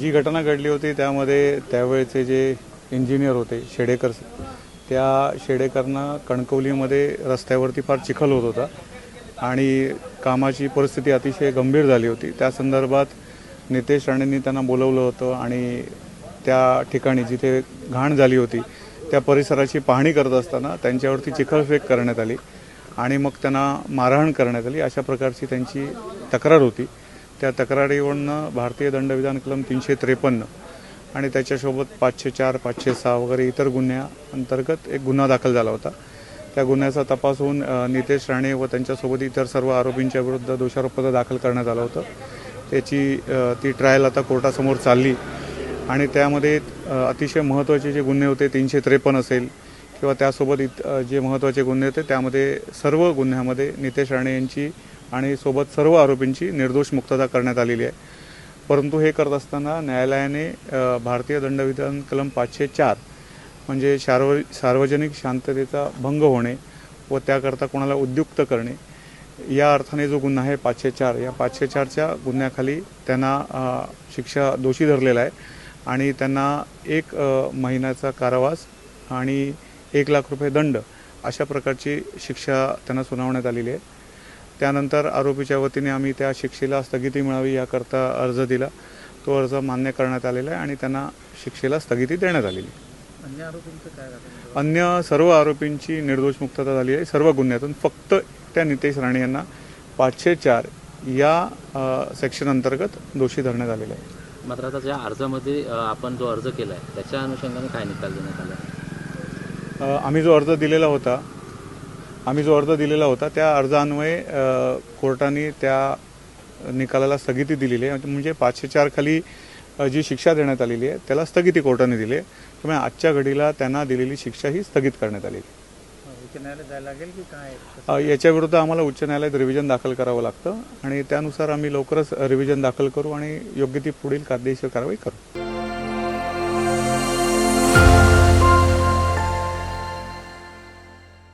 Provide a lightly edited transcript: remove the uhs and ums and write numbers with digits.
जी घटना घडली होती त्यामध्ये त्यावेळेचे जे इंजिनियर होते शेडेकर, त्या शेडेकरनं कणकवलीमध्ये रस्त्यावरती फार चिखल होत होता आणि कामाची परिस्थिती अतिशय गंभीर झाली होती। त्या संदर्भात नितेश राणेंनी त्यांना बोलवलं होतं आणि त्या ठिकाणी जिथे घाण झाली होती त्या परिसराची पाहणी करत असताना त्यांच्यावरती चिखलफेक करण्यात आली आणि मग त्यांना मारहाण करण्यात आली, अशा प्रकारची त्यांची तक्रार होती। त्या तक्रारीवरून भारतीय दंडविधान कलम 353 आणि त्याच्यासोबत 504, 506 वगैरे इतर गुन्ह्यांअंतर्गत एक गुन्हा दाखल झाला होता। त्या गुन्ह्याचा तपास होऊन नितेश राणे व त्यांच्यासोबत इतर सर्व आरोपींच्या विरुद्ध दोषारोपपत्र दाखल करण्यात आलं होतं। त्याची ती ट्रायल आता कोर्टासमोर चालली आणि त्यामध्ये अतिशय महत्त्वाचे जे गुन्हे होते 353 असेल किंवा त्यासोबत जे महत्त्वाचे गुन्हे होते त्यामध्ये सर्व गुन्ह्यामध्ये नितेश राणे यांची आणि सोबत सर्व आरोपींची निर्दोष मुक्तता करण्यात आलेली आहे। परंतु हे करत असताना न्यायालयाने भारतीय दंडविधान कलम 504 म्हणजे सार्वजनिक शांततेचा भंग होणे व त्याकरता कोणाला उद्युक्त करणे या अर्थाने जो गुन्हा आहे 504, या 504च्या गुन्ह्याखाली त्यांना शिक्षा दोषी धरलेला आहे आणि त्यांना 1 महिन्याचा कारावास आणि 1 लाख रुपये दंड अशा प्रकारची शिक्षा त्यांना सुनावण्यात आलेली आहे। त्यानंतर आरोपीच्या वतीने आम्ही त्या शिक्षेला स्थगिती मिळावी याकरता अर्ज दिला। तो अर्ज मान्य करण्यात आलेला आहे आणि त्यांना शिक्षेला स्थगिती देण्यात आलेली आहे। अन्य आरोपींचं काय झालं? अन्य सर्व आरोपींची निर्दोष मुक्तता झाली आहे सर्व गुन्ह्यातून। फक्त त्या नितेश राणे यांना 504 या सेक्शन अंतर्गत दोषी धरण्यात आलेलं आहे। मात्र आता ज्या अर्जामध्ये आपण जो अर्ज केला आहे त्याच्या अनुषंगाने काय निकाल देण्यात आला? आम्ही जो अर्ज दिलेला होता त्या अर्जान्वये कोर्टाने त्या निकालाला स्थगिती दिलेली आहे। म्हणजे 504 खाली जी शिक्षा देण्यात आलेली आहे त्याला स्थगिती कोर्टाने दिली आहे। त्यामुळे आजच्या घडीला त्यांना दिलेली शिक्षा ही स्थगित करण्यात आली। उच्च न्यायालयात जायला लागेल की काय? याच्याविरुद्ध आम्हाला उच्च न्यायालयात रिव्हिजन दाखल करावं लागतं आणि त्यानुसार आम्ही लवकरच रिव्हिजन दाखल करू आणि योग्य ती पुढील कायदेशीर कारवाई करू।